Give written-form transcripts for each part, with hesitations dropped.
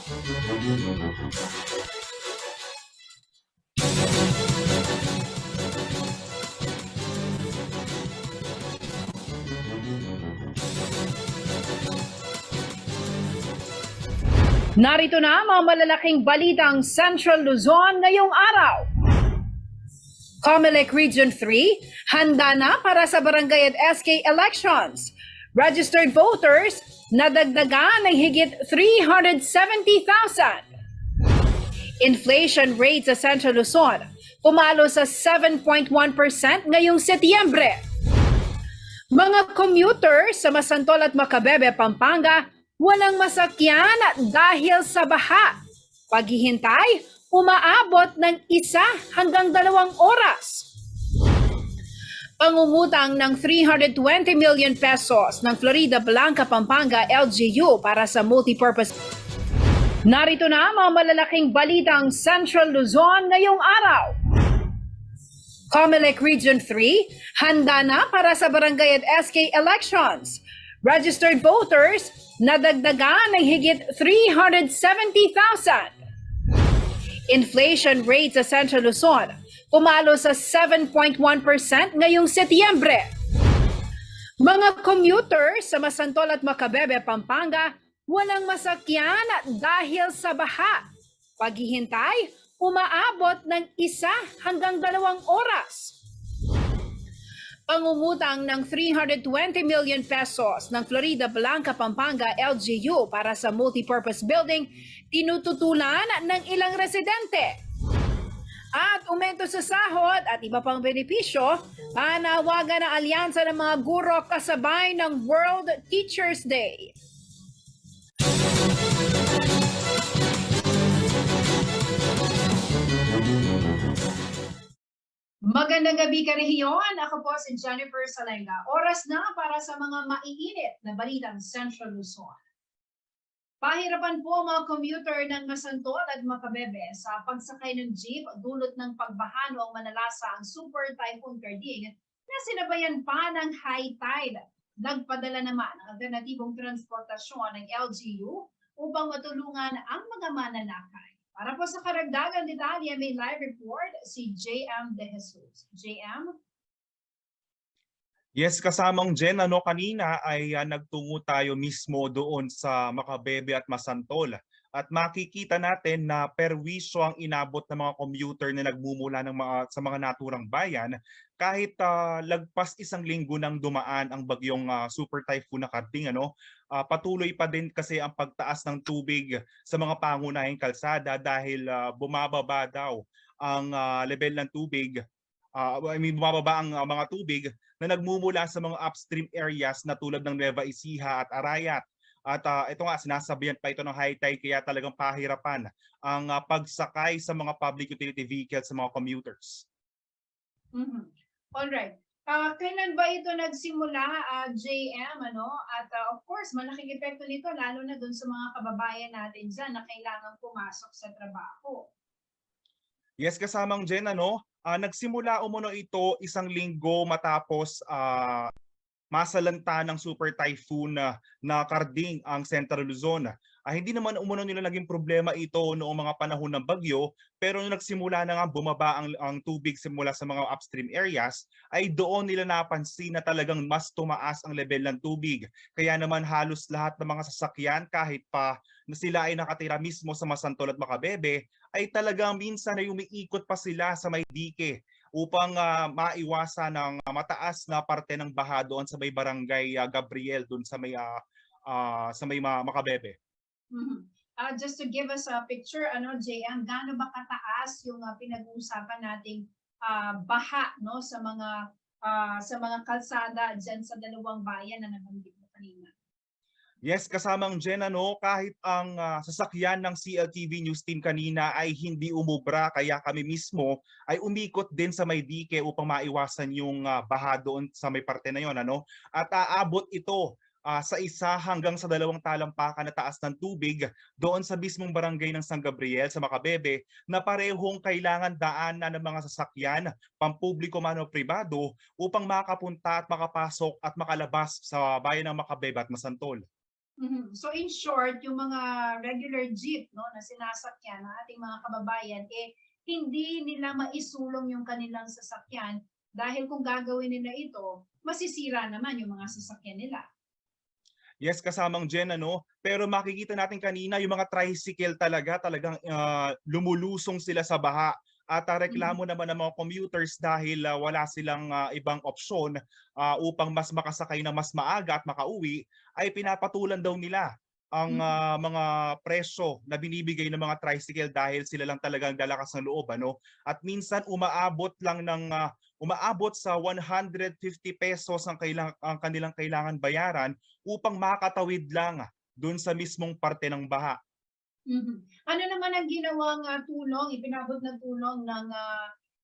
Narito na mga malalaking balitang Central Luzon ngayong araw. Comelec Region 3, handa na para sa barangay at SK elections. Registered voters, nadagdagan ng higit 370,000. Inflation rate sa Central Luzon, pumalo sa 7.1% ngayong Setyembre. Mga commuter sa Masantol at Macabebe, Pampanga, walang masakyan dahil sa baha. Paghihintay, umaabot ng 1 hanggang 2 oras. Pangungutang ng 320 million pesos ng Florida Blanca Pampanga LGU para sa multipurpose. Narito na mga malalaking balitang Central Luzon ngayong araw. Comelec Region 3, handa na para sa barangay at SK elections. Registered voters, nadagdagan ng higit 370,000. Inflation rate sa Central Luzon, pumalo sa 7.1% ngayong Setyembre. Mga commuter sa Masantol at Macabebe, Pampanga, walang masakyan dahil sa baha. Paghihintay, umaabot ng 1 hanggang 2 oras. Pangungutang ng 320 million pesos ng Florida Blanca Pampanga LGU para sa multipurpose building, tinututulan ng ilang residente. At aumento sa sahod at iba pang benepisyo, panawagan ng alyansa ng mga guro kasabay ng World Teachers Day. Magandang gabi ka rehiyon. Ako po si Jennifer Salenga. Oras na para sa mga maiinit na balitang Central Luzon. Pahirapan po mga commuter ng Masantol at Macabebe sa pagsakay ng jeep dulot ng pagbaha noong manalasa ang Super Typhoon Karding na sinabayan pa ng high tide. Nagpadala naman ang alternatibong transportasyon ng LGU upang matulungan ang mga mananakay. Para po sa karagdagang detalye, may live report si JM De Jesus. JM? Yes, kasamang Jen, kanina ay nagtungo tayo mismo doon sa Macabebe at Masantol. At makikita natin na perwisyo ang inabot ng mga commuter na nagmumula sa mga naturang bayan kahit lagpas 1 linggo nang dumaan ang bagyong Super Typhoon na Karding. Patuloy pa din kasi ang pagtaas ng tubig sa mga pangunahing kalsada dahil bumababa daw ang level ng tubig. Bumababa ang mga tubig na nagmumula sa mga upstream areas na tulad ng Nueva Ecija at Arayat. At ito nga, sinasabihan pa ito ng high tide kaya talagang pahirapan ang pagsakay sa mga public utility vehicles sa mga commuters. Alright. Kailan ba ito nagsimula, JM? At of course, malaking epekto nito lalo na dun sa mga kababayan natin dyan na kailangan pumasok sa trabaho. Yes, kasamang Jen, nagsimula umano ito 1 linggo matapos masalanta ng Super Typhoon na Karding ang Central Luzon. Hindi naman umano nila naging problema ito noong mga panahon ng bagyo, pero nung nagsimula na nga bumaba ang tubig simula sa mga upstream areas, ay doon nila napansin na talagang mas tumaas ang level ng tubig. Kaya naman halos lahat ng mga sasakyan, kahit pa na sila ay nakatira mismo sa Masantol at Macabebe, ay talagang minsan ay umiikot pa sila sa may dike upang maiwasan ng mataas na parte ng baha doon sa may barangay Gabriel doon sa may Macabebe. Just to give us a picture, JM, gaano ba kataas yung pinag-uusapan nating baha sa mga kalsada diyan sa dalawang bayan na nabanggit mo kanina? Yes, kasamang Jen, kahit ang sasakyan ng CLTV News Team kanina ay hindi umubra, kaya kami mismo ay umikot din sa may dike upang maiwasan yung baha doon sa may parte na yon. At aabot ito sa 1 hanggang sa 2 talampakan na taas ng tubig doon sa mismong barangay ng San Gabriel sa Macabebe na parehong kailangan daanan ng mga sasakyan, pampubliko man o pribado, upang makapunta at makapasok at makalabas sa bayan ng Macabebe at Masantol. So in short, yung mga regular jeep, no, na sinasakyan ng ating mga kababayan, hindi nila maisulong yung kanilang sasakyan dahil kung gagawin nila ito, masisira naman yung mga sasakyan nila. Yes, kasamang Jen, ano? Pero makikita natin kanina yung mga tricycle talagang lumulusong sila sa baha. At reklamo naman ng mga commuters dahil wala silang ibang opsyon upang mas makasakay na mas maaga at makauwi, ay pinapatulan daw nila ang mga presyo na binibigay ng mga tricycle dahil sila lang talagang lalakas ng loob, ano? At minsan umaabot sa 150 pesos ang kanilang kailangan bayaran upang makatawid lang doon sa mismong parte ng baha. Ano naman ang ginawang tulong, ipinabot na tulong ng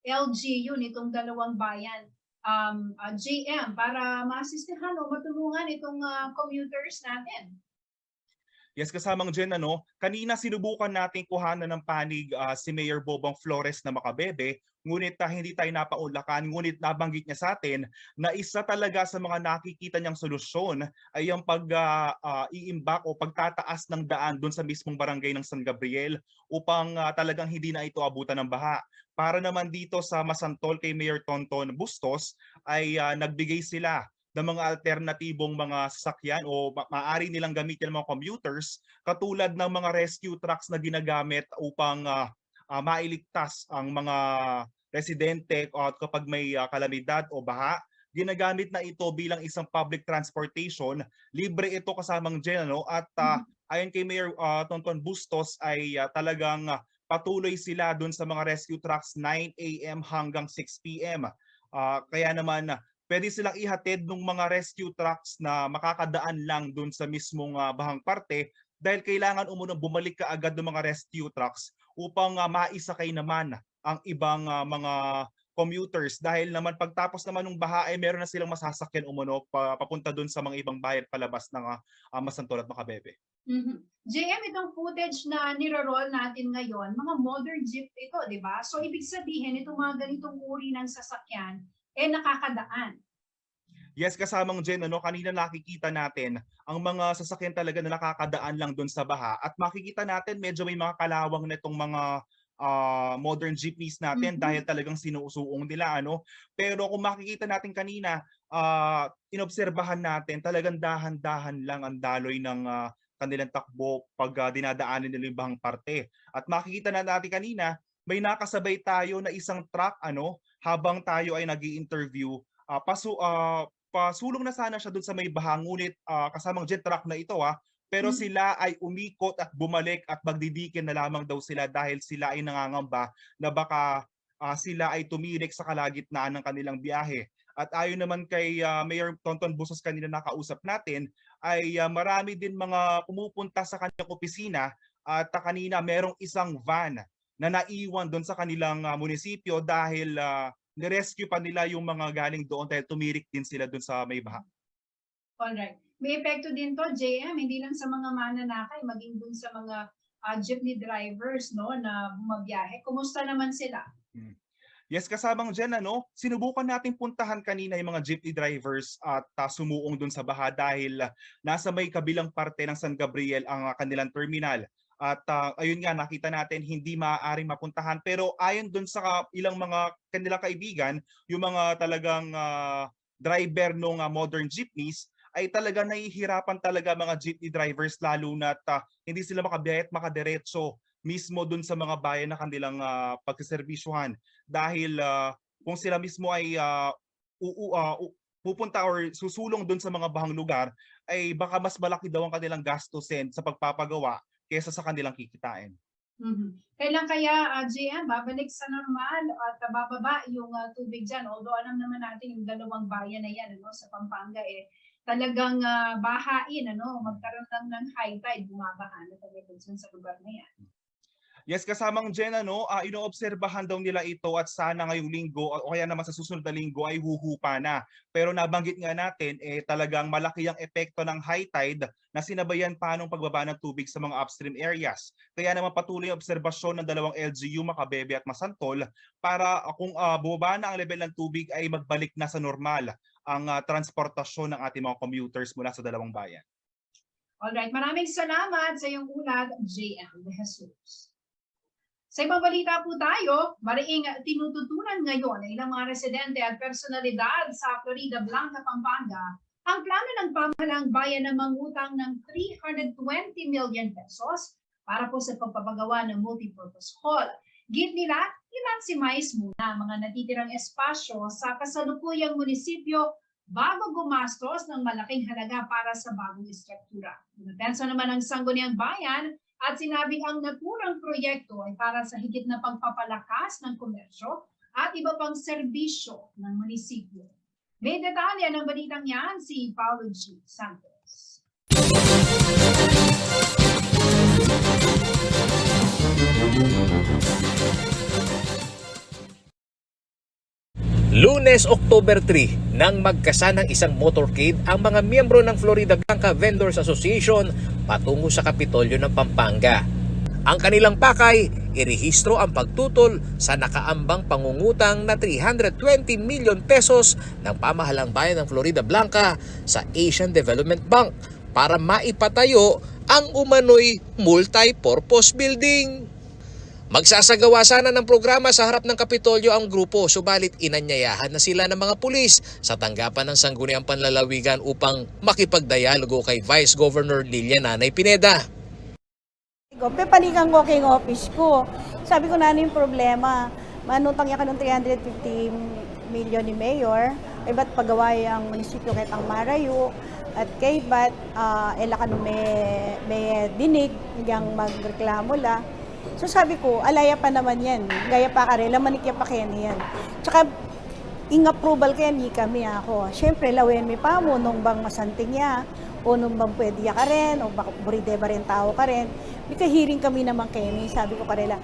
LGU nitong dalawang bayan, JM, para maasistihan o matulungan itong commuters natin? Yes, kasamang Jen, ano, kanina sinubukan nating kuhanan ng panig si Mayor Bobong Flores na Makabebe, ngunit hindi tayo napaunlakan, ngunit nabanggit niya sa atin na isa talaga sa mga nakikita niyang solusyon ay ang pag-iimbak o pagtataas ng daan doon sa mismong barangay ng San Gabriel upang talagang hindi na ito abutan ng baha. Para naman dito sa Masantol kay Mayor Tonton Bustos ay nagbigay sila ng mga alternatibong mga sasakyan o maaari nilang gamitin ng mga commuters katulad ng mga rescue trucks na ginagamit upang mailigtas ang mga residente kapag may kalamidad o baha. Ginagamit na ito bilang isang public transportation. Libre ito kasamang Jen, ano? At ayon kay Mayor Tonton Bustos ay talagang patuloy sila dun sa mga rescue trucks 9 a.m. hanggang 6 p.m. Kaya naman pwede silang ihatid ng mga rescue trucks na makakadaan lang dun sa mismong bahang parte dahil kailangan umunong bumalik ka agad ng mga rescue trucks upang maisakay naman ang ibang mga commuters dahil naman pagtapos naman ng baha ay meron na silang masasakyan papunta dun sa mga ibang bayan palabas ng Masantol at Makabebe. JM, itong footage na niro-roll natin ngayon, mga modern jeep ito, di ba? So ibig sabihin, itong mga ganitong uri ng sasakyan, nakakadaan. Yes, kasamang Jen, ano, kanina nakikita natin ang mga sasakyan talaga na nakakadaan lang doon sa baha at makikita natin medyo may mga kalawang na itong mga modern jeepneys natin dahil talagang sinusuong nila, ano. Pero kung makikita natin kanina, inobserbahan natin talagang dahan-dahan lang ang daloy ng kanilang takbo pag dinadaanan nila yung bahang parte. At makikita na natin kanina, may nakasabay tayo na isang truck, ano, habang tayo ay nag-i-interview, pasulong na sana siya dun sa may baha, ngunit kasamang jet truck na ito pero sila ay umikot at bumalik at magdidikin na lamang daw sila dahil sila ay nangangamba na baka sila ay tumirik sa kalagitnaan ng kanilang biyahe. At ayon naman kay Mayor Tonton Bustos kanina nakausap natin, ay marami din mga pumupunta sa kanyang opisina at kanina merong isang van na naiwan doon sa kanilang munisipyo dahil nirescue pa nila yung mga galing doon dahil tumirik din sila doon sa may baha. Alright. May epekto din to, JM, hindi lang sa mga mananakay, maging dun sa mga jeepney drivers, no, na bumabiyahe. Kumusta naman sila? Yes, kasamang dyan, ano, sinubukan nating puntahan kanina yung mga jeepney drivers at sumuong dun sa baha dahil nasa may kabilang parte ng San Gabriel ang kanilang terminal. At ayun nga, nakita natin hindi maaaring mapuntahan. Pero ayon dun sa ilang mga kanilang kaibigan, yung mga talagang driver ng modern jeepneys, ay talaga nahihirapan talaga mga jeepney drivers lalo na hindi sila makabiyahe at makadiretso mismo dun sa mga bayan na kanilang pagsiserbisyuhan. Dahil kung sila mismo ay pupunta or susulong dun sa mga bahang lugar, ay baka mas malaki daw ang kanilang gastusin sa pagpapagawa kaysa sa kanilang kikitain. Kailan kaya, JM, babalik sa normal at bababa yung tubig dyan? Although alam naman natin yung dalawang bayan na yan, ano, sa Pampanga, talagang bahain, ano, magkaroon lang ng high tide, bumabaha na talaga dyan sa lugar na yan. Yes, kasamang Jen, ano, inoobserbahan daw nila ito at sana ngayong linggo o kaya naman sa susunod na linggo ay huhupa na. Pero nabanggit nga natin, talagang malaki ang epekto ng high tide na sinabayan pa ng pagbaba ng tubig sa mga upstream areas. Kaya naman patuloy ang obserbasyon ng dalawang LGU, Makabebe at Masantol para kung bumaba na ang level ng tubig ay magbalik na sa normal ang transportasyon ng ating mga commuters mula sa dalawang bayan. Alright, maraming salamat sa iyong ulat, JM De Jesus. Sa ibang balita po tayo, mariing tinututunan ngayon ng ilang mga residente at personalidad sa Florida Blanca, Pampanga ang plano ng pamahalang bayan na mangutang ng 320 million pesos para po sa pagpapagawa ng multipurpose hall. Git nila, i-maximize muna ang mga natitirang espasyo sa kasalukuyang munisipyo bago gumastos ng malaking halaga para sa bagong istruktura. Natenso naman ang Sangguniang Bayan at sinabing ang naturang proyekto ay para sa higit na pagpapalakas ng komersyo at iba pang serbisyo ng munisipyo. May detalye ng balitang yan si Paulo G. Santos. Lunes, October 3, nang magkasanang isang motorcade ang mga miyembro ng Florida Blanca Vendors Association patungo sa Kapitolyo ng Pampanga. Ang kanilang pakay, irehistro ang pagtutol sa nakaambang pangungutang na 320 million pesos ng pamahalang bayan ng Florida Blanca sa Asian Development Bank para maipatayo ang umano'y multi-purpose building. Magsasagawa sana ng programa sa harap ng Kapitolyo ang grupo, subalit inanyayahan na sila ng mga pulis sa tanggapan ng Sangguniang Panlalawigan upang makipagdialogo kay Vice Governor Lilia Nanay Pineda. Pepanikan ko kay office ko. Sabi ko na ano yung problema. Manutang niya ka ng 350 million ni Mayor. Ay ba't pagawa ang munisipyo kay Tang Marayu at kay ba't ela ka may dinig hanggang magreklamo la. So sabi ko, alaya pa naman yan. Gaya pa ka rin, lamanikya pa kaya yan. Tsaka, ing-approval kaya ni kami ako. Siyempre, lawen mi pa mo, nung bang masanting niya, o nung bang pwede ka rin, o baka buride ba rin tao ka rin. May kahiring kami naman kaya ni, sabi ko karela.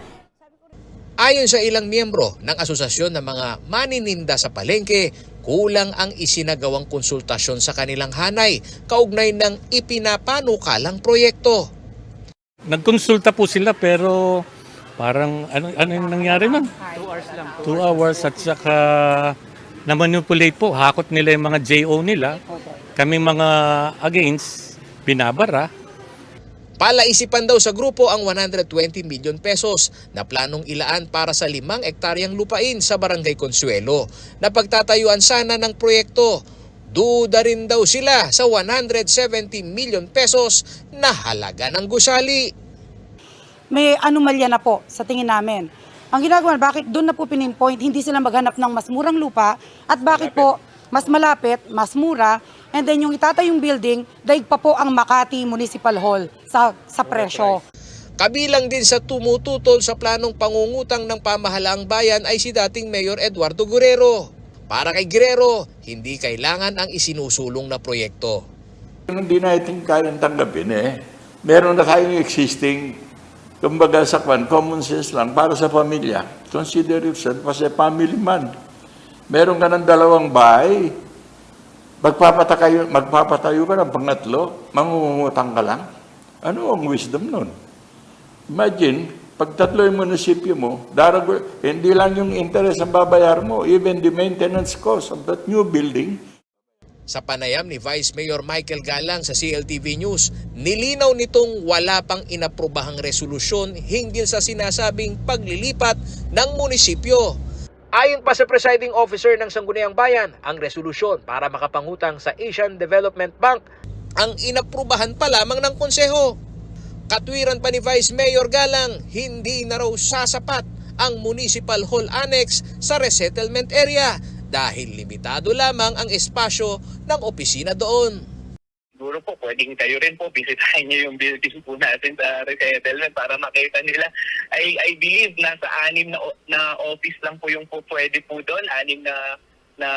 Ayon sa ilang miyembro ng asosasyon ng mga manininda sa palengke, kulang ang isinagawang konsultasyon sa kanilang hanay, kaugnay ng ipinapanukalang proyekto. Nagkonsulta po sila pero parang ano yung nangyari nun? 2 hours lang. 2 hours at saka na-manipulate po. Hakot nila yung mga JO nila. Kami mga against, binabara. Palaisipan daw sa grupo ang 120 million pesos na planong ilaan para sa 5 ektaryang lupain sa Barangay Consuelo na pagtatayuan sana ng proyekto. Duda rin daw sila sa 170 million pesos na halaga ng gusali. May anomalya na po sa tingin namin. Ang ginagawa, bakit doon na po pinimpoint, hindi sila maghanap ng mas murang lupa at bakit po mas malapit, mas mura, and then yung itatayong building, daig pa po ang Makati Municipal Hall sa presyo. Kabilang din sa tumututol sa planong pangungutang ng pamahalaang bayan ay si dating Mayor Eduardo Guerrero. Para kay Guerrero, hindi kailangan ang isinusulong na proyekto. Hindi natin kayang tanggapin Meron na tayong existing, kumbaga sa common sense lang, para sa pamilya. Consider yourself as a family man. Meron ka ng 2 bahay, magpapatayo ka ng pangatlo, mangungutang ka lang. Ano ang wisdom nun? Imagine, pag 3 yung munisipyo mo, hindi lang yung interest ang babayar mo, even the maintenance cost of that new building. Sa panayam ni Vice Mayor Michael Galang sa CLTV News, nilinaw nitong wala pang inaprobahang resolusyon hinggil sa sinasabing paglilipat ng munisipyo. Ayon pa sa presiding officer ng Sangguniang Bayan, ang resolusyon para makapangutang sa Asian Development Bank ang inaprubahan pa lamang ng konseho. Katwiran pa ni Vice Mayor Galang, hindi na raw sasapat ang Municipal Hall Annex sa resettlement area dahil limitado lamang ang espasyo ng opisina doon. Siguro po, pwedeng kayo rin po, bisitahin niyo yung building po natin sa resettlement para makita nila. I believe nasa 6 na office lang po yung po pwede po doon, 6 na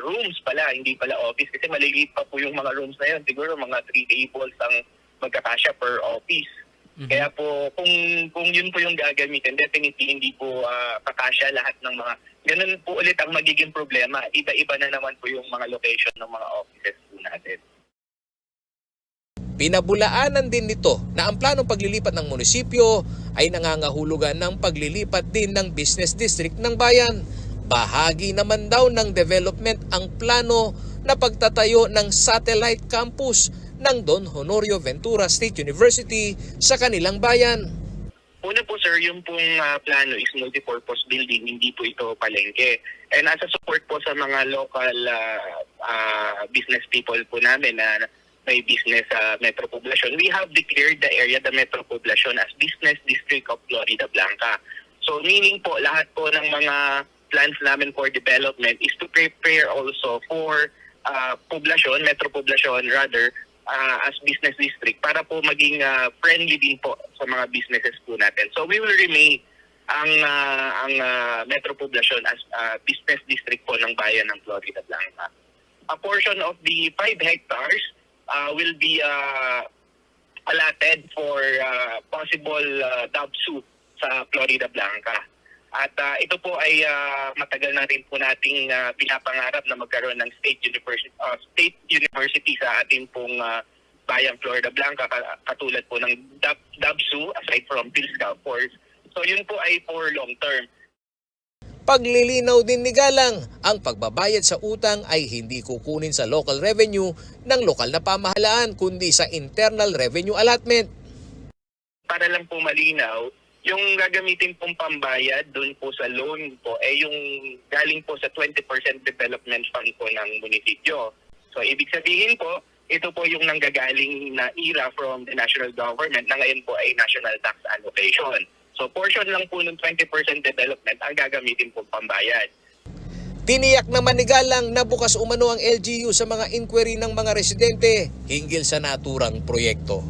rooms pala, hindi pala office kasi maliliit pa po yung mga rooms na yun. Siguro mga 3 tables ang magkakasya per office. Kaya po, kung yun po yung gagamitin, definitely hindi po kakasya lahat ng mga, ganun po ulit ang magiging problema. Iba-iba na naman po yung mga location ng mga offices po natin. Pinabulaanan din nito na ang planong paglilipat ng munisipyo ay nangangahulugan ng paglilipat din ng business district ng bayan. Bahagi naman daw ng development ang plano na pagtatayo ng satellite campus ng Don Honorio Ventura State University sa kanilang bayan. Una po sir, yung pong plano is multipurpose building, hindi po ito palengke. And as a support po sa mga local business people po namin na may business sa Metro Poblacion, we have declared the area, the Metro Poblacion, as Business District of Florida Blanca. So meaning po, lahat po ng mga plans namin for development is to prepare also for Poblacion, Metro Poblacion rather, as business district para po maging friendly din po sa mga businesses po natin. So we will remain ang Metro Poblacion as business district po ng bayan ng Florida Blanca. A portion of the 5 hectares will be allotted for possible DABSU sa Florida Blanca. At ito po ay matagal na rin po nating pinapangarap na magkaroon ng state university sa ating pong bayang Florida Blanca, katulad po ng DABSU aside from PhilScout Force. So yun po ay for long term. Paglilinaw din ni Galang, ang pagbabayad sa utang ay hindi kukunin sa local revenue ng lokal na pamahalaan kundi sa internal revenue allotment. Para lang po malinaw, yung gagamitin pong pambayad doon po sa loan po yung galing po sa 20% development fund po ng munisipyo. So ibig sabihin po, ito po yung nanggagaling na IRA from the national government na ngayon po ay national tax allocation. So portion lang po ng 20% development ang gagamitin pong pambayad. Tiniyak naman ni Galang na bukas umano ang LGU sa mga inquiry ng mga residente hinggil sa naturang proyekto.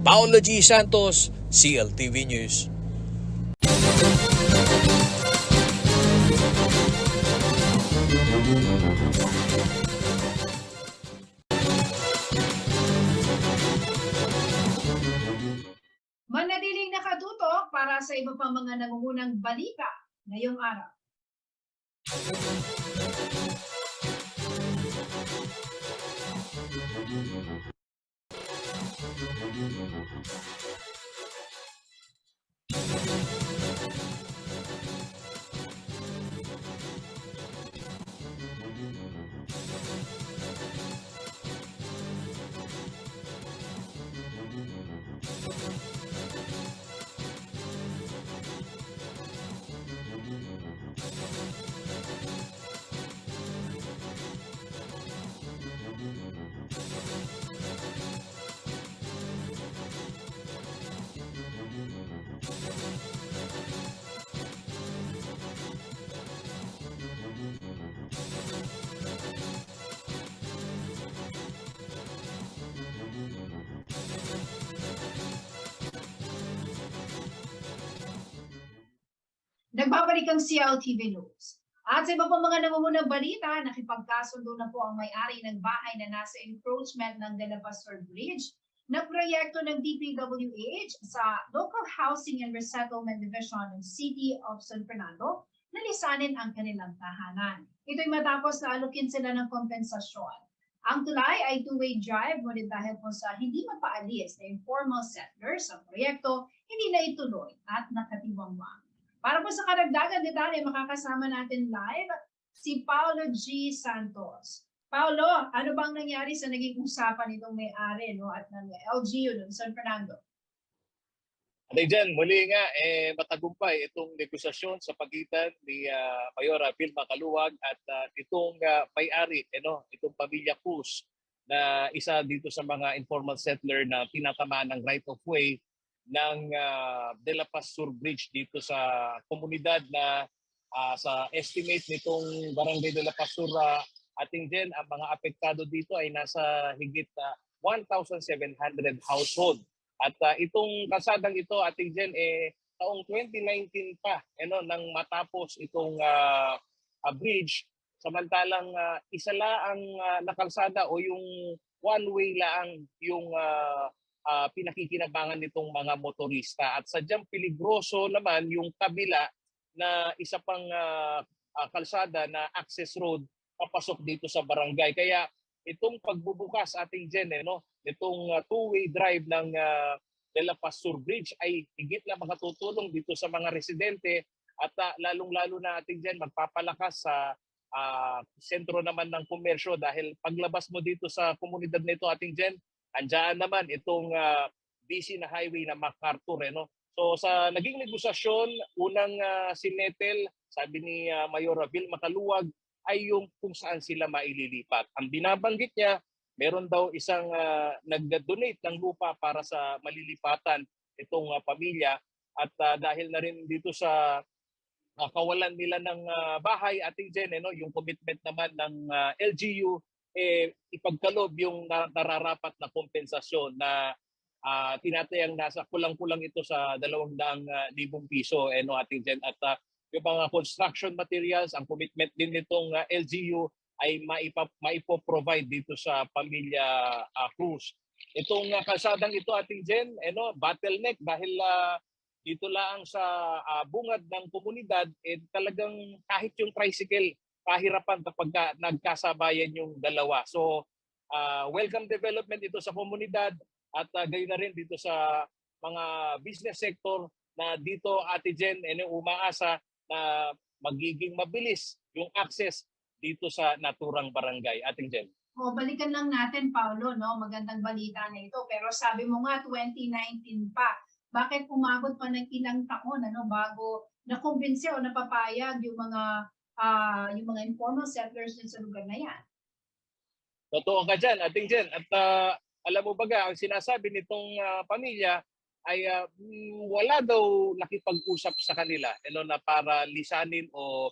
Paolo G. Santos, CLTV News. Manatiling nakatutok para sa iba pang mga nangungunang balita ngayong araw. Nagbabalik ang CLTV News. At sa iba pang mga nangungunang balita, nakipagkasundo na po ang may-ari ng bahay na nasa encroachment ng De La Pastor Bridge na proyekto ng DPWH sa Local Housing and Resettlement Division ng City of San Fernando na lisanin ang kanilang tahanan. Ito'y matapos na alukin sila ng kompensasyon. Ang tulay ay two-way drive, ngunit dahil po sa hindi mapaalis na informal settlers sa proyekto, hindi na ituloy at nakatiwangwang. Para po sa karagdagan detalye, makakasama natin live si Paolo G. Santos. Paolo, ano bang nangyari sa naging usapan itong may-ari at ng LGU ng San Fernando? At dyan, muli nga, matagumpay itong negosasyon sa pagitan ni Mayora Vilma Caluwag at itong may-ari, itong pamilya Cruz na isa dito sa mga informal settler na tinatamaan ng right of way ng De La Paz Sur Bridge dito sa komunidad na sa estimate nitong Barangay De La Paz Sur, ating din ang mga apektado dito ay nasa higit 1,700 household. At itong kalsadang ito, ating din, taong 2019 pa nang matapos itong bridge, samantalang isa lang na kalsada o yung one-way lang yung pinakikinabangan nitong mga motorista. At sadyang peligroso naman yung kabila na isa pang kalsada na access road papasok dito sa barangay. Kaya itong pagbubukas ating dyan, itong two-way drive ng De La Paz Sur Bridge ay higit na makatutulong dito sa mga residente at lalong-lalo na ating dyan magpapalakas sa sentro naman ng komersyo dahil paglabas mo dito sa komunidad nito ating dyan andyan naman itong busy na highway na MacArthur. So sa naging negosasyon, unang sinetel, sabi ni Mayor Vil Macaluwag, ay yung kung saan sila maililipat. Ang binabanggit niya, meron daw isang nag-donate ng lupa para sa malilipatan itong pamilya. At dahil na rin dito sa kawalan nila ng bahay, Ating Jen, yung commitment naman ng LGU, ipagkalob yung nararapat na kompensasyon na tinatayang nasa kulang-kulang ito sa 200,000 piso, Ating Jen. At yung mga construction materials, ang commitment din nitong LGU ay maipo-provide dito sa pamilya Cruz. Itong kalsadang ito, Ating Jen, bottleneck dahil dito lang sa bungad ng komunidad, talagang kahit yung tricycle, pahirapan kapag nagkasabayan yung dalawa. So, welcome development ito sa komunidad at gayon na rin dito sa mga business sector na dito, Ate Jen, umaasa na magiging mabilis yung access dito sa naturang barangay, Ating Jen. Balikan lang natin, Paolo, no? Magandang balita na ito. Pero sabi mo nga, 2019 pa. Bakit umabot pa ng ilang taon bago nakumbinse o napapayag yung mga informal settlers din sa lugar na yan? Totoo ka dyan, Ating Jen. At alam mo baga, ang sinasabi nitong pamilya ay wala daw nakipag-usap sa kanila na para lisanin o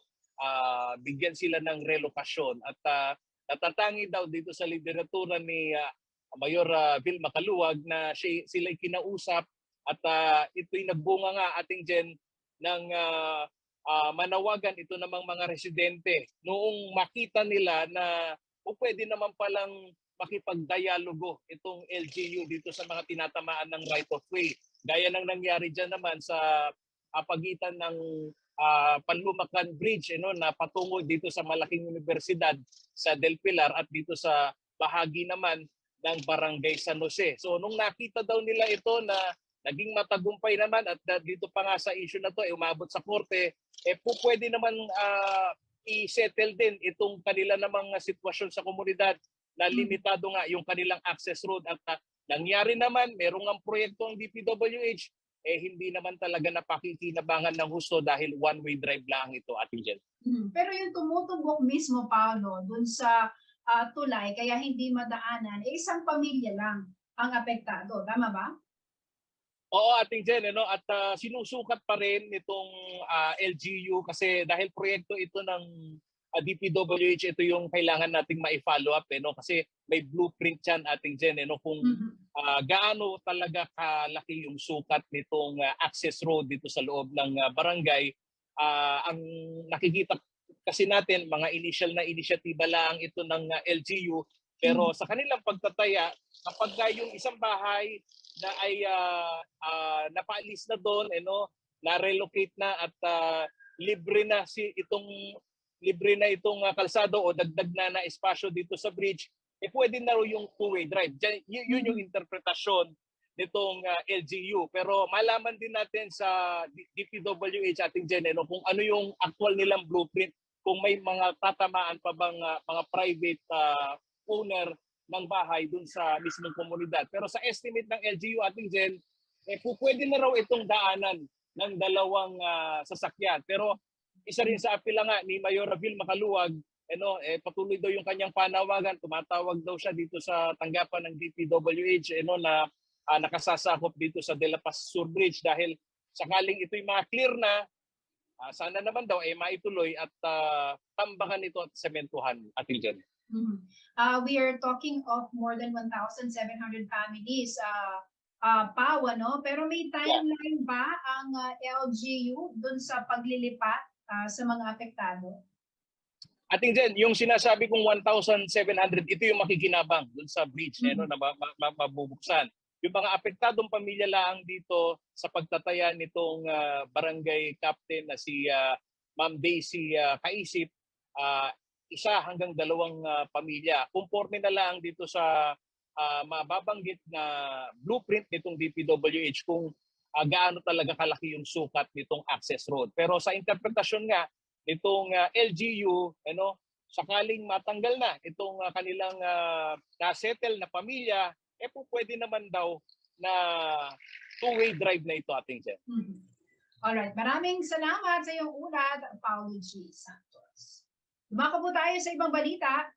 bigyan sila ng relokasyon. At natatangi daw dito sa lideratura ni Mayor Vil Macaluwag na sila'y kinausap at ito'y nagbunga nga, Ating Jen, ng manawagan ito namang mga residente noong makita nila na pwede naman palang makipagdialogo itong LGU dito sa mga tinatamaan ng right of way. Gaya ng nangyari dyan naman sa pagitan ng Panlumacan Bridge na patungo dito sa malaking universidad sa Del Pilar at dito sa bahagi naman ng Barangay San Jose. So nung nakita daw nila ito na naging matagumpay naman at dito pa nga sa issue na to umabot sa korte, pwede naman i-settle din itong kanila namang sitwasyon sa komunidad na limitado nga yung kanilang access road. At nangyari naman, merong ang proyekto ng DPWH, hindi naman talaga napakikinabangan ng husto dahil one-way drive lang ito, Ate Jen. Pero yung tumutubok mismo, Paolo, dun sa tulay, kaya hindi madaanan, isang pamilya lang ang apektado. Tama ba? Oo, Ating Jen, at sinusukat pa rin nitong LGU kasi dahil proyekto ito ng DPWH, ito yung kailangan nating ma-follow up kasi may blueprint yan, Ating Jen, kung gaano talaga kalaki yung sukat nitong access road dito sa loob ng barangay. Ang nakikita kasi natin, mga initial na inisyatiba lang ito ng LGU, pero sa kanilang pagtataya, kapag yung isang bahay na ay napaalis na doon, na-relocate na at libre na itong kalsado o dagdag na espasyo dito sa bridge, pwede na yung two-way drive. Yun yung interpretasyon nitong LGU. Pero malaman din natin sa DPWH, Ating Jen, kung ano yung actual nilang blueprint, kung may mga tatamaan pa bang mga private owner ng bahay dun sa mismong komunidad. Pero sa estimate ng LGU, Ating Jen, pwede na raw itong daanan ng dalawang sasakyan. Pero isa rin sa apila nga ni Mayor Vil Macaluwag, patuloy daw yung kanyang panawagan, tumatawag daw siya dito sa tanggapan ng DPWH na nakasasakop dito sa De La Paz Sur Bridge dahil sakaling ito'y ma-clear na, sana naman daw maituloy at tambakan ito at sementuhan, Ating Jen. We are talking of more than 1,700 families, Pau, pero may timeline ba ang LGU dun sa paglilipat sa mga apektado? Ating Jen, yung sinasabi kong 1,700, ito yung makikinabang dun sa bridge na mabubuksan. Yung mga apektadong pamilya lang dito sa pagtataya nitong barangay captain na si Ma'am Daisy Kaisip, 1 hanggang 2 pamilya. Conforme na lang dito sa mababanggit na blueprint nitong DPWH kung gaano talaga kalaki yung sukat nitong access road. Pero sa interpretasyon nga nitong LGU, sakaling matanggal na itong kanilang nasettle na pamilya, po pwede naman daw na two-way drive na ito, ating Jen. Alright, maraming salamat sa iyong ulat, Paulo G. Santos. Dumako po tayo sa ibang balita.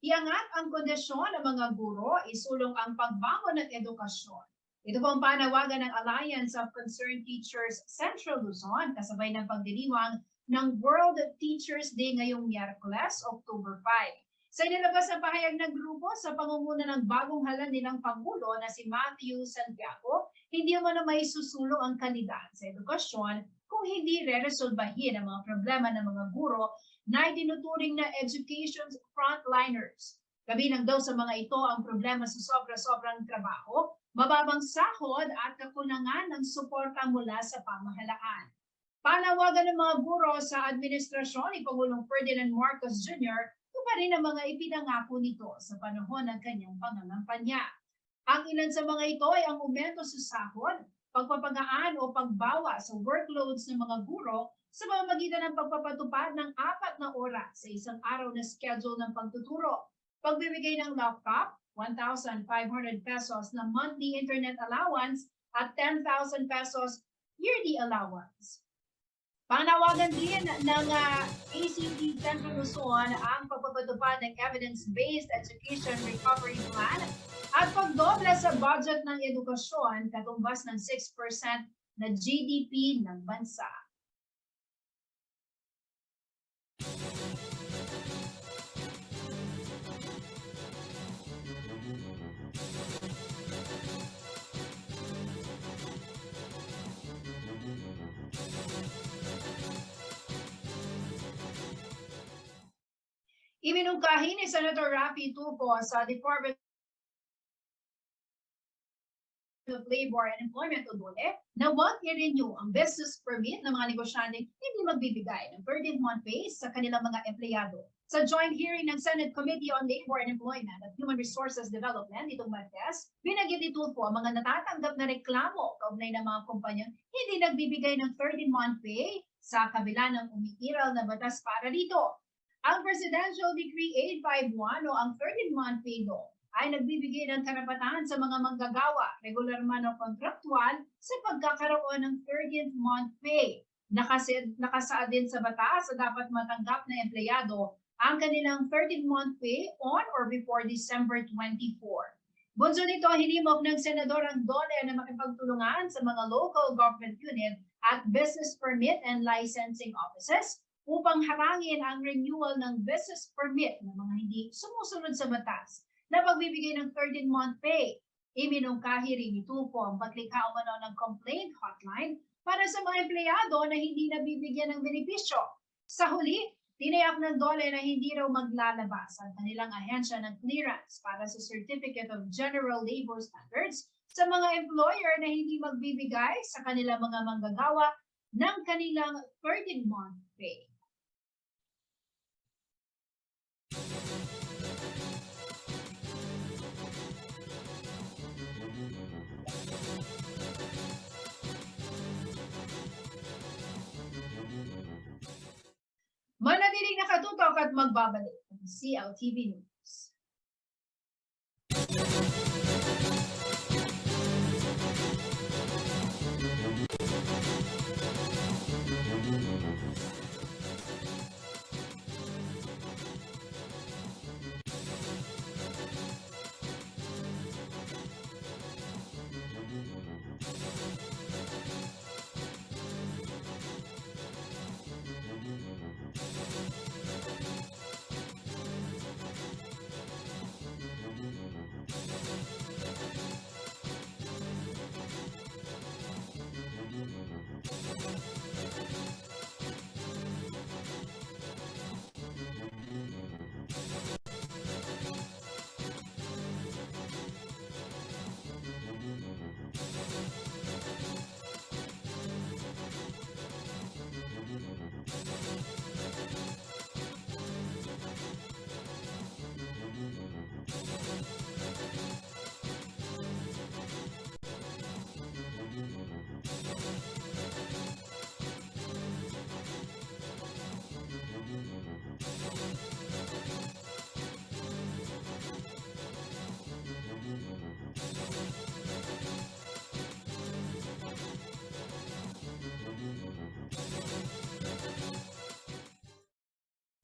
Iangat ang kondisyon ng mga guro, isulong ang pagbangon ng edukasyon. Ito po ang panawagan ng Alliance of Concerned Teachers Central Luzon, kasabay ng pagdiriwang ng World Teachers Day ngayong Miyerkules, October 5. Sa inilabas na pahayag ng grupo sa pangunguna ng bagong hala nilang Pangulo na si Matthew Santiago, hindi mo na may susulong ang kalidad sa edukasyon kung hindi re-resolbahin ang mga problema ng mga guro na itinuturing na education frontliners. Kabilang daw sa mga ito ang problema sa sobra-sobrang trabaho, mababang sahod at kakulangan ng suporta mula sa pamahalaan. Panawagan ng mga guro sa administrasyon ni Pangulong Ferdinand Marcos Jr. pa rin ang mga ipinangako nito sa panahon ng kanyang pangangampanya. Ang ilan sa mga ito ay ang aumento sa sahod, pagpapagaan o pagbawa sa workloads ng mga guro sa pamamagitan ng pagpapatupad ng 4 na oras sa isang araw na schedule ng pagtuturo, pagbibigay ng laptop, 1,500 pesos na monthly internet allowance at 10,000 pesos yearly allowance. Panawagan din ng ACT Central Luzon ang pagpapatupad ng Evidence-Based Education Recovery Plan at pagdoble sa budget ng edukasyon katumbas ng 6% na GDP ng bansa. Iminungkahi ni Senator Raffy Tulfo sa Department of Labor and Employment o DOLE na huwag i-renew ang business permit ng mga negosyanteng hindi magbibigay ng 13th-month pay sa kanilang mga empleyado. Sa joint hearing ng Senate Committee on Labor and Employment at Human Resources Development itong Martes, binanggit ni Tulfo ang mga natatanggap na reklamo kaugnay ng mga kumpanyang hindi nagbibigay ng 13th-month pay sa kabila ng umiiral na batas para dito. Ang Presidential Decree 851 o ang 13th-month pay law ay nagbibigay ng karapatan sa mga manggagawa, regular man o kontraktual, sa pagkakaroon ng 13th-month pay. Nakasaad din sa batas na dapat matanggap na empleyado ang kanilang 13th-month pay on or before December 24. Bunso nito, hinimok ng Senador ang DOLE na makipagtulungan sa mga local government unit at business permit and licensing offices upang harangin ang renewal ng business permit ng mga hindi sumusunod sa batas na pagbibigay ng 13th-month pay. Iminungkahi rin ni Tulfo ang paglikha umano ng complaint hotline para sa mga empleyado na hindi nabibigyan ng benepisyo. Sa huli, tinayak ng DOLE na hindi raw maglalabas ang kanilang ahensya ng clearance para sa Certificate of General Labor Standards sa mga employer na hindi magbibigay sa kanilang mga manggagawa ng kanilang 13th-month pay. Manatiling nakatutok at magbabalik ang CLTV News.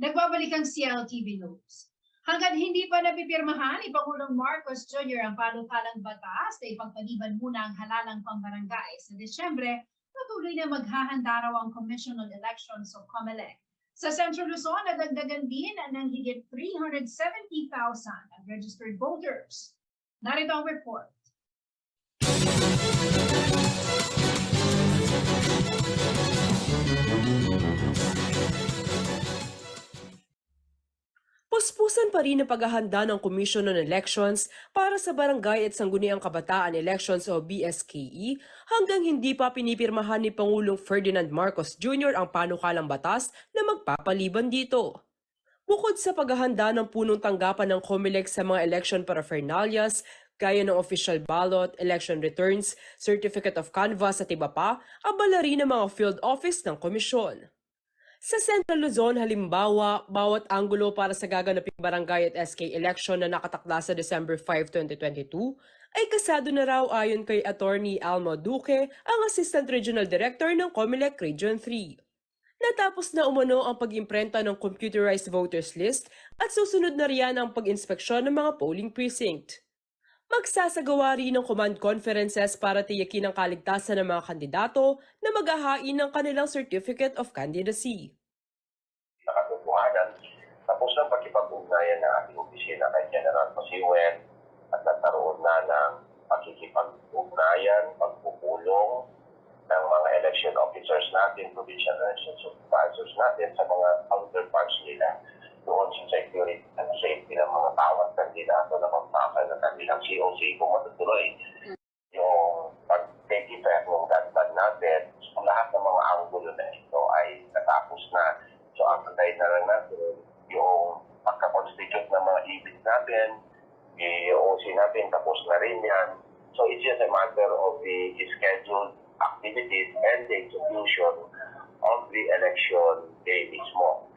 Nagbabalik ang CLTV News. Hanggang hindi pa napipirmahan ni Pangulong Marcos Jr. ang panukalang batas na ipagpaliban muna ang halalang pambarangay sa Desyembre, patuloy na maghahanda raw ang Commission on Elections o COMELEC. Sa Central Luzon, nadagdagan din ng higit 370,000 ang registered voters. Narito ang report. Puspusan pa rin ang paghahanda ng Commission on Elections para sa Barangay at Sangguniang Kabataan Elections o BSKE hanggang hindi pa pinipirmahan ni Pangulong Ferdinand Marcos Jr. ang panukalang batas na magpapaliban dito. Bukod sa paghahanda ng punong tanggapan ng COMELEC sa mga election paraphernalias, gaya ng official ballot, election returns, certificate of canvass at iba pa, abala rin ang mga field office ng komisyon. Sa Central Luzon, halimbawa, bawat anggulo para sa gaganaping barangay at SK election na nakatakda sa December 5, 2022 ay kasado na raw ayon kay Attorney Alma Duque, ang Assistant Regional Director ng COMELEC Region 3. Natapos na umano ang pag-imprenta ng computerized voters list at susunod na riyan ang pag-inspeksyon ng mga polling precinct. Magsasagawa rin ng command conferences para tiyakin ang kaligtasan ng mga kandidato na maghahain ng kanilang Certificate of Candidacy. Nakatutuhanan, tapos ang pakipag-ugnayan ng ating opisina kay General Pasiwen at nagkaroon na ng pakikipag-ugnayan, pagpupulong ng mga election officers natin, provincial election supervisors natin sa mga counterparts nila doon sa security and safety ng mga bawat kandidato na magpapay ng kanilang COC kung matutuloy yung pag-take effect ng dagdag natin. So, lahat ng mga anggulo na ito ay natapos na. So, ang patay na lang natin yung pagka-constitute ng mga ibig natin, yung OC natin, tapos na rin yan. So, it's just a matter of the scheduled activities and the execution of the election day mismo.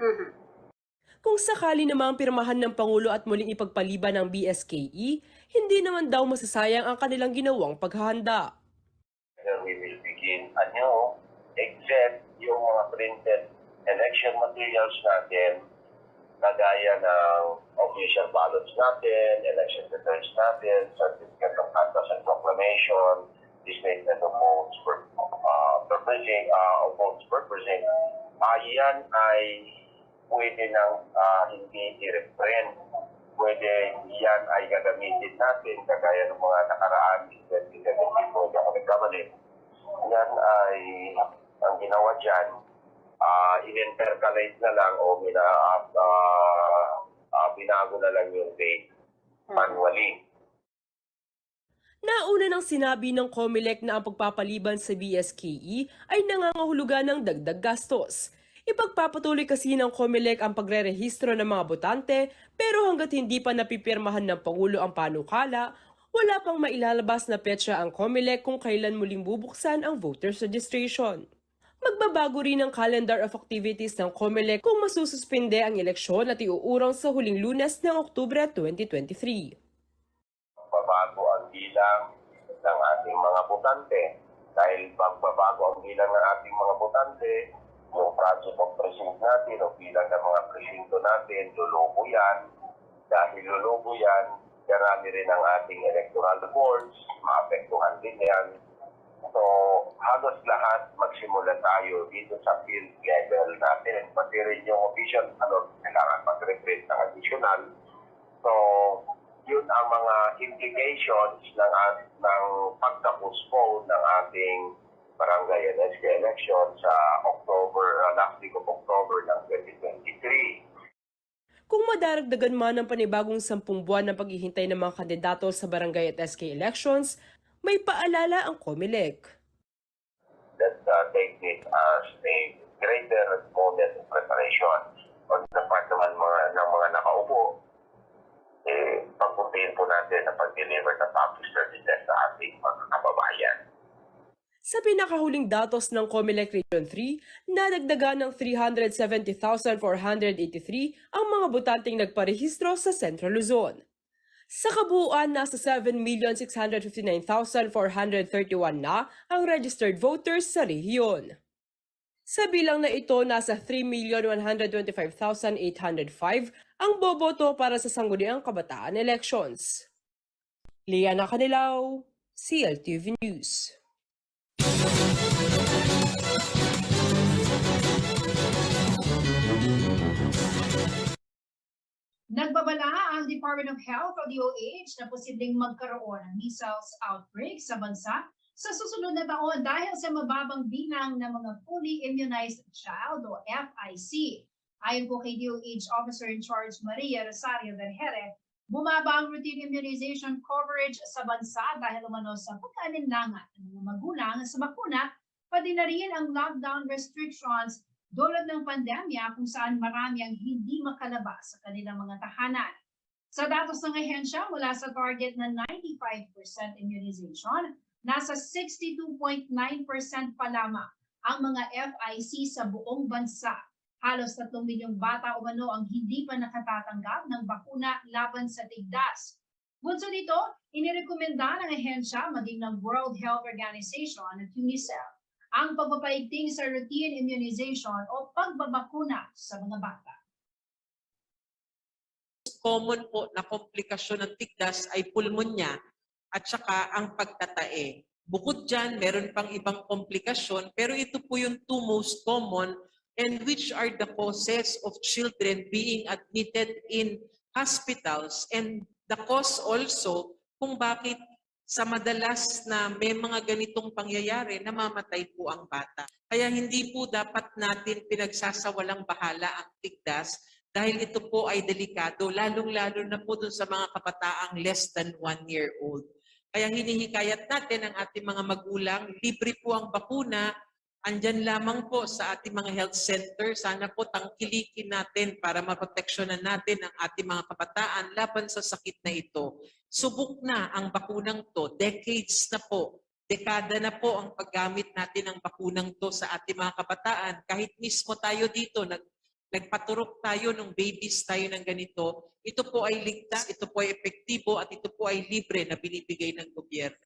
Kung sakali namang pirmahan ng Pangulo at muling ipagpaliban ng BSKE, hindi naman daw masasayang ang kanilang ginawang paghahanda. We will begin anew, except yung mga printed election materials natin, kagaya ng official ballots natin, election returns natin, certificate of canvass and proclamation, statement of votes per precinct. Yan ay pwede nang hindi i-reprint. Pwede yan ay gagamitin natin kagaya ng mga nakaraan in 2017 po ako nagkamali. Yan ay ang ginawa dyan, in-intercalate na lang o binago na lang yung date manually. Nauna nang sinabi ng COMELEC na ang pagpapaliban sa BSKE ay nangangahulugan ng dagdag gastos. Ipagpapatuloy kasi ng COMELEC ang pagrerehistro ng mga botante pero hanggat hindi pa napipirmahan ng Pangulo ang panukala, wala pang mailalabas na petsa ang COMELEC kung kailan muling bubuksan ang voters registration. Magbabago rin ang calendar of activities ng COMELEC kung masususpinde ang eleksyon at iuurong sa huling Lunes ng Oktubre 2023. Magbabago ang bilang ng ating mga botante. Dahil magbabago ang bilang ng ating mga botante, yung project of precinct natin o bilang ng mga presinto natin, lulubo yan. Dahil lulubo yan, karami rin ang ating electoral boards, maapektuhan din yan. So, halos lahat magsimula tayo dito sa field level natin. Pati rin yung official, kailangan mag-recruit ng additional. So, yun ang mga implications ng pagka-postpone ng ating barangay and SK election sa last week of October ng 2023. Kung madaragdagan man ng panibagong 10 buwan ng paghihintay ng mga kandidato sa barangay at SK elections, may paalala ang COMELEC. That take it as a greater moment of preparation on the part naman ng mga nakaupo. Pagpuntahin po natin na pag-deliver ng public services sa ating mga kababayan. Sa pinakahuling datos ng COMELEC Region 3, nadagdagan ng 370,483 ang mga botanteng nagparehistro sa Central Luzon. Sa kabuuan, nasa 7,659,431 na ang registered voters sa rehiyon. Sa bilang na ito, nasa 3,125,805 ang boboto para sa Sangguniang Kabataan Elections. Liana Canilaw, CLTV News. Nagbabala ang Department of Health o DOH na posibleng magkaroon ng measles outbreak sa bansa sa susunod na taon dahil sa mababang bilang ng mga fully immunized child o FIC. Ayon po kay DOH Officer in Charge Maria Rosario Vergere, bumaba ang routine immunization coverage sa bansa dahil umano sa pagkaalinlangan ng mga magulang sa bakuna, pati na rin ang lockdown restrictions dulot ng pandemya kung saan marami ang hindi makalabas sa kanilang mga tahanan. Sa datos ng ahensya, mula sa target na 95% immunization, nasa 62.9% pa lamang ang mga FIC sa buong bansa. Halos 3 milyong bata umano ang hindi pa nakatatanggap ng bakuna laban sa tigdas. Bunso nito, inirekomenda ng ahensya maging ng World Health Organization at UNICEF ang pagpapaigting sa routine immunization o pagbabakuna sa mga bata. Common po na komplikasyon ng tigdas ay pulmonya at saka ang pagtatae. Bukod dyan, meron pang ibang komplikasyon, pero ito po yung two most common and which are the causes of children being admitted in hospitals and the cause also kung bakit sa madalas na may mga ganitong pangyayari, namamatay po ang bata. Kaya hindi po dapat natin pinagsasawalang bahala ang tigdas dahil ito po ay delikado, lalong-lalo na po dun sa mga kabataang less than 1 year old. Kaya hinihikayat natin ang ating mga magulang, libre po ang bakuna, andyan lamang po sa ating mga health center. Sana po tangkilikin natin para maproteksyonan natin ang ating mga kabataan laban sa sakit na ito. Subok na ang bakunang to, decades na po, dekada na po ang paggamit natin ng bakunang to sa ating mga kabataan. Kahit mismo tayo dito, nagpaturok tayo nung babies tayo ng ganito, ito po ay ligtas, ito po ay epektibo at ito po ay libre na binibigay ng gobyerno.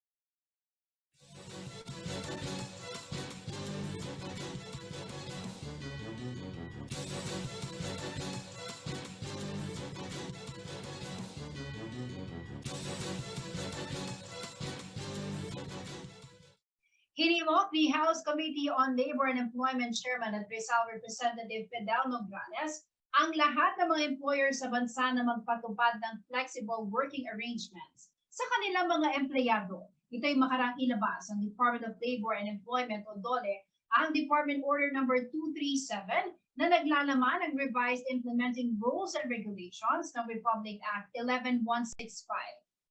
Hinimok ni House Committee on Labor and Employment Chairman at Rizal Representative Fidel Nograles ang lahat ng mga employer sa bansa na magpatupad ng flexible working arrangements sa kanilang mga empleyado. Ito'y makarang ilabas ang Department of Labor and Employment o DOLE ang Department Order No. 237 na naglalaman ng Revised Implementing Rules and Regulations ng Republic Act 11165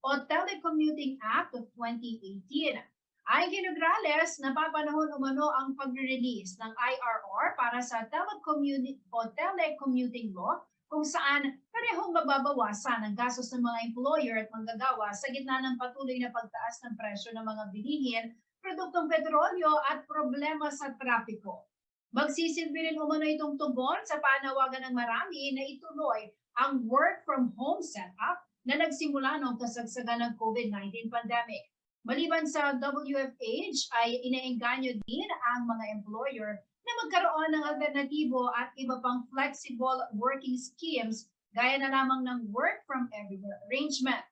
o Telecommuting Act of 2018. Ayon kay Nograles, napapanahon umano ang pagre-release ng IRR para sa telecommuting law kung saan parehong mababawasan ang gastos ng mga employer at manggagawa sa gitna ng patuloy na pagtaas ng presyo ng mga bilihin, produktong petrolyo at problema sa trapiko. Magsisilbi rin umano itong tugon sa panawagan ng marami na ituloy ang work from home setup na nagsimula noong kasagsagan ng COVID-19 pandemic. Maliban sa WFH ay inaengganyo din ang mga employer na magkaroon ng alternatibo at iba pang flexible working schemes gaya na lamang ng work from everywhere arrangement.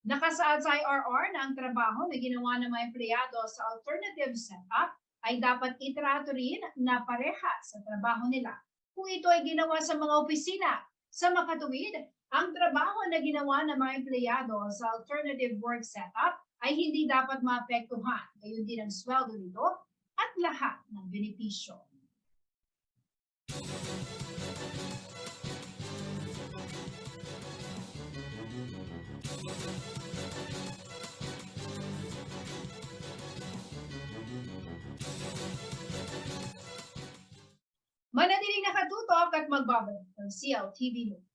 Nakasaad sa IRR na ang trabaho na ginawa ng mga empleyado sa alternative setup ay dapat itrato rin na pareha sa trabaho nila kung ito ay ginawa sa mga opisina. Sa makatuwid, ang trabaho na ginawa ng mga empleyado sa alternative work setup ay hindi dapat maapektuhan, gayon din ang sweldo nito at lahat ng benepisyo. Manatiling nakatutok at magbabalik ng CLTV News.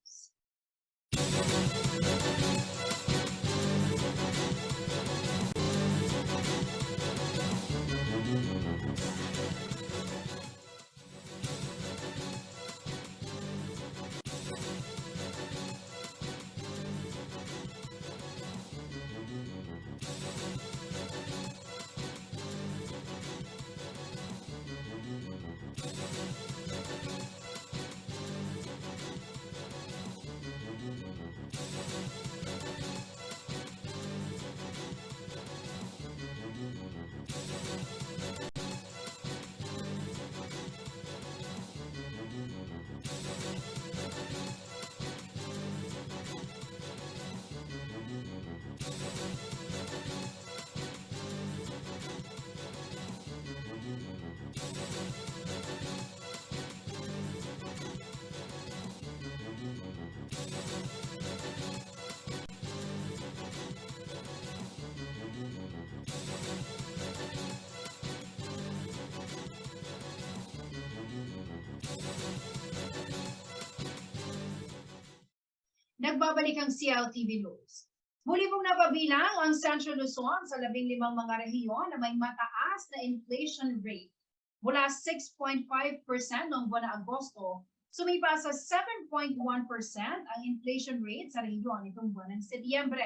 nagbabalik ang CLTV News. Muli pong napabilang ang Central Luzon sa 15 mga rehiyon na may mataas na inflation rate. Mula 6.5% noong buwan ng Agosto, sumipa sa 7.1% ang inflation rate sa rehiyon itong buwan ng Setyembre.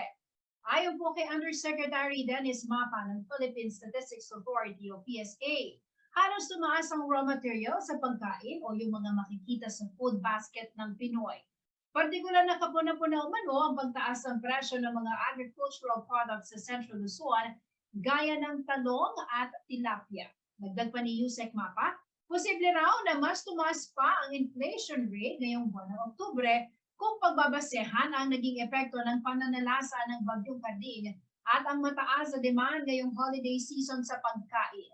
Ayon po kay Undersecretary Dennis Mapa ng Philippine Statistics Authority o PSA, halos tumaas ang raw material sa pagkain o yung mga makikita sa food basket ng Pinoy. Partikular na kapuna-puna umano ang pagtaas ng presyo ng mga agricultural products sa Central Luzon, gaya ng talong at tilapia. Dagdag pa ni Yusek Mapa, posible raw na mas tumaas pa ang inflation rate ngayong buwan ng Oktubre kung pagbabasehan ang naging epekto ng pananalasa ng Bagyong Karding at ang mataas na demand ngayong holiday season sa pagkain.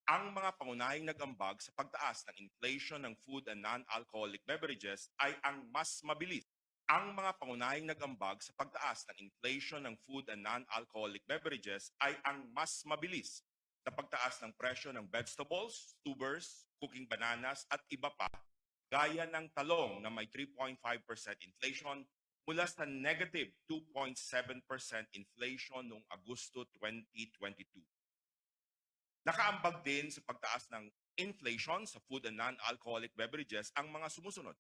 Ang mga pangunahing nag-ambag sa pagtaas ng inflation ng food and non-alcoholic beverages ay ang mas mabilis. Ang mga pangunahing nag-ambag sa pagtaas ng inflation ng food and non-alcoholic beverages ay ang mas mabilis na pagtaas ng presyo ng vegetables, tubers, cooking bananas at iba pa, gaya ng talong na may 3.5% inflation mula sa negative 2.7% inflation noong Agosto 2022. Nakaambag din sa pagtaas ng inflation sa food and non-alcoholic beverages ang mga sumusunod.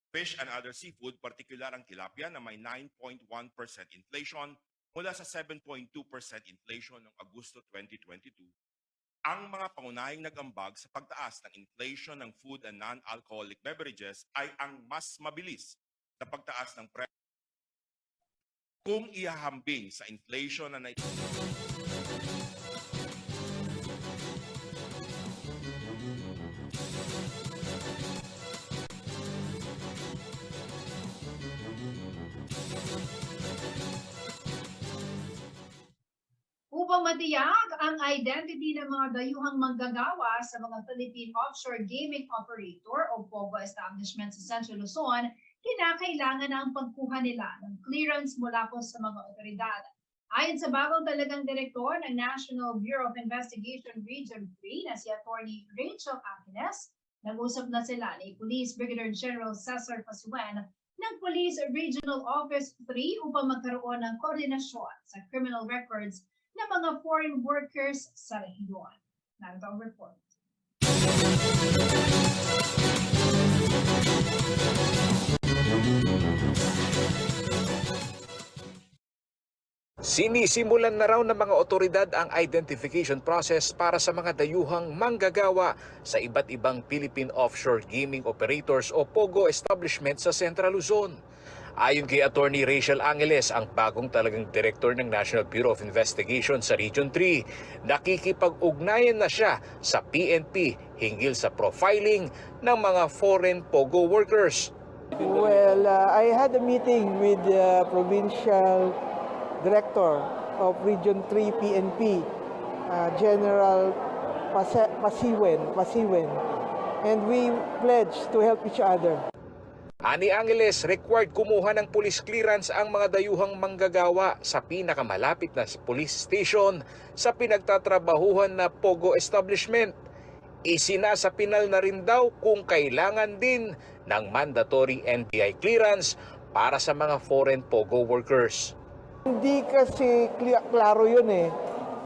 Fish and other seafood, partikular ang tilapia na may 9.1% inflation mula sa 7.2% inflation noong Agosto 2022. Ang mga pangunahing nag-ambag sa pagtaas ng inflation ng food and non-alcoholic beverages ay ang mas mabilis na pagtaas ng presyo kung ihahambing sa inflation na Upang matiyak ang identity ng mga dayuhang manggagawa sa mga Philippine Offshore Gaming Operator o POGO establishment sa Central Luzon, kinakailangan na ang pagkuha nila ng clearance mula po sa mga otoridad. Ayon sa bagong talagang direktor ng National Bureau of Investigation Region 3 na si Attorney Rachel Angeles, nag-usap na sila ni Police Brigadier General Cesar Pasuen ng Police Regional Office 3 upang magkaroon ng koordinasyon sa criminal records ng mga foreign workers sa rehiyon. Narito ang report. Sinisimulan na raw ng mga otoridad ang identification process para sa mga dayuhang manggagawa sa iba't ibang Philippine Offshore Gaming Operators o POGO establishment sa Central Luzon. Ayon kay Attorney Rachel Angeles, ang bagong talagang direktor ng National Bureau of Investigation sa Region 3, nakikipag-ugnayan na siya sa PNP hinggil sa profiling ng mga foreign POGO workers. Well, I had a meeting with the provincial director of Region 3 PNP, General Pasiwen, and we pledged to help each other. Ani Angeles, required kumuha ng police clearance ang mga dayuhang manggagawa sa pinakamalapit na police station sa pinagtatrabahuhan na POGO establishment. Isinasapinal na rin daw kung kailangan din ng mandatory NBI clearance para sa mga foreign POGO workers. Hindi kasi klaro yun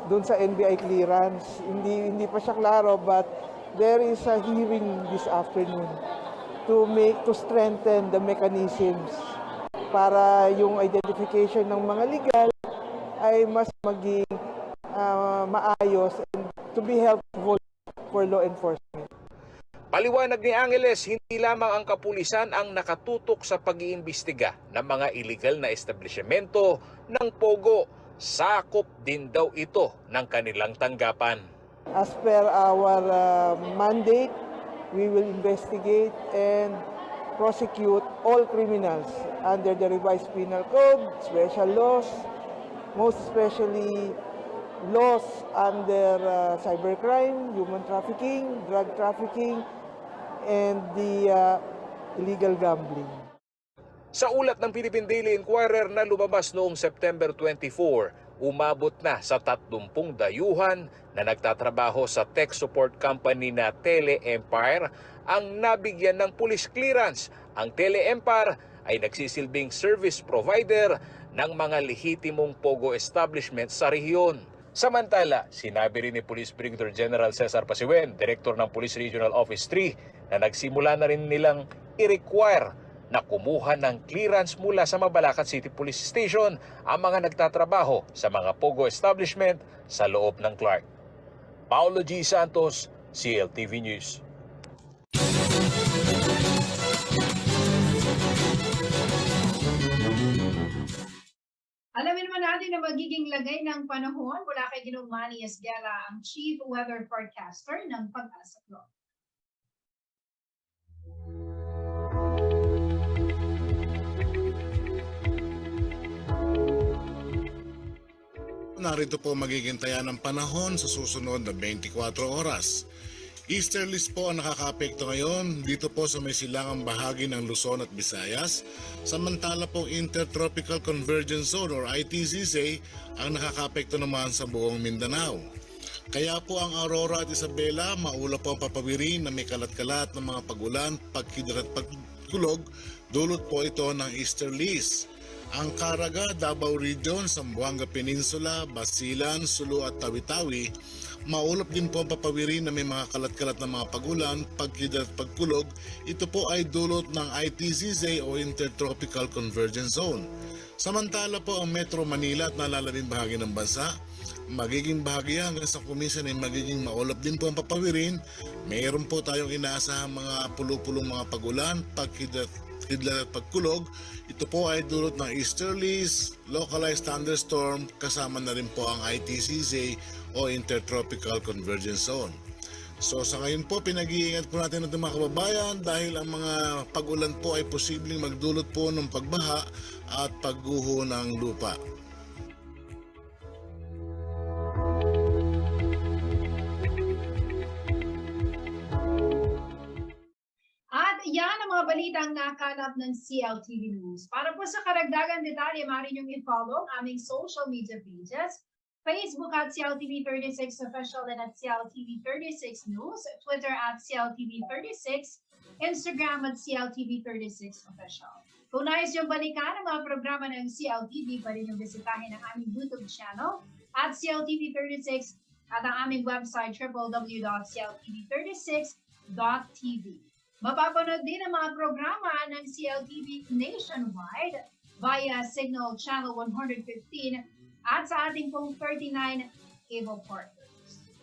doon sa NBI clearance. Hindi pa siya klaro, but there is a hearing this afternoon to strengthen the mechanisms para yung identification ng mga legal ay mas maging maayos and to be helpful for law enforcement. Paliwanag ni Angeles, hindi lamang ang kapulisan ang nakatutok sa pag-iimbestiga ng mga illegal na establishmento ng POGO. Sakop din daw ito ng kanilang tanggapan. As per our mandate, we will investigate and prosecute all criminals under the revised penal code, special laws, most especially laws under cybercrime, human trafficking, drug trafficking, and the illegal gambling. Sa ulat ng Philippine Daily Inquirer na lumabas noong September 24, umabot na sa 30 dayuhan na nagtatrabaho sa tech support company na Tele-Empire ang nabigyan ng police clearance. Ang Tele-Empire ay nagsisilbing service provider ng mga lehitimong POGO establishment sa rehiyon. Samantala, sinabi rin ni Police Brigadier General Cesar Pasiwen, Director ng Police Regional Office 3, na nagsimula na rin nilang i-require na kumuha ng clearance mula sa Mabalacat City Police Station ang mga nagtatrabaho sa mga POGO establishment sa loob ng Clark. Paulo G. Santos, CLTV News. Alamin naman natin na magiging lagay ng panahon mula kay Ginoong Manny Esguerra, ang Chief Weather Forecaster ng Pag-asa Club. Narito po magiging taya ng panahon sa susunod na 24 oras. Easterlies po ang nakakaapekto ngayon dito po sa may silangang bahagi ng Luzon at Visayas. Samantala po Intertropical Convergence Zone or ITCZ ang nakakaapekto naman sa buong Mindanao. Kaya po ang Aurora at Isabela, maulap po ang papawirin na may kalat-kalat ng mga pagulan, pagkidlat at pagkulog, dulot po ito ng easterlies. Ang Caraga, Davao Region, Zamboanga Peninsula, Basilan, Sulu at Tawi-Tawi, maulap din po ang papawirin na may mga kalat-kalat na mga pagulan, pagkidlat at pagkulog. Ito po ay dulot ng ITCZ o Intertropical Convergence Zone. Samantala po ang Metro Manila at nalalabing bahagi ng bansa, magiging bahagi hanggang sa kuminsan ay magiging maulap din po ang papawirin. Mayroon po tayong inaasahang mga pulo-pulong mga pagulan, pagkidlat at pagkulog. Ito po ay dulot ng easterlies, localized thunderstorm, kasama na rin po ang ITCZ o Intertropical Convergence Zone. So sa ngayon po, pinag-iingat po natin ng mga kababayan dahil ang mga pag-ulan po ay posibleng magdulot po ng pagbaha at pagguho ng lupa. At yan ang mga balitang nakalap ng CLTV News. Para po sa karagdagang detalye, maaari niyong i-follow ang aming social media pages, Facebook at CLTV36 Official and at CLTV36 News, Twitter at CLTV36, Instagram at CLTV36 Official. Kung nais niyong balikan ang mga programa ng CLTV, pwede niyong bisitahin ang aming YouTube channel at CLTV36 at ang aming website www.cltv36.tv. Mapapanood din ang mga programa ng CLTV nationwide via Signal Channel 115 at sa ating pong 39 cable partners.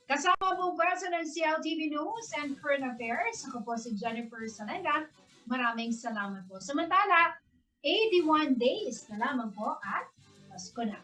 Kasama po pwersa ng CLTV News and Current Affairs, ako po si Jennifer Salenga. Maraming salamat po. Samantala, 81 days na lamang po at Pasko na.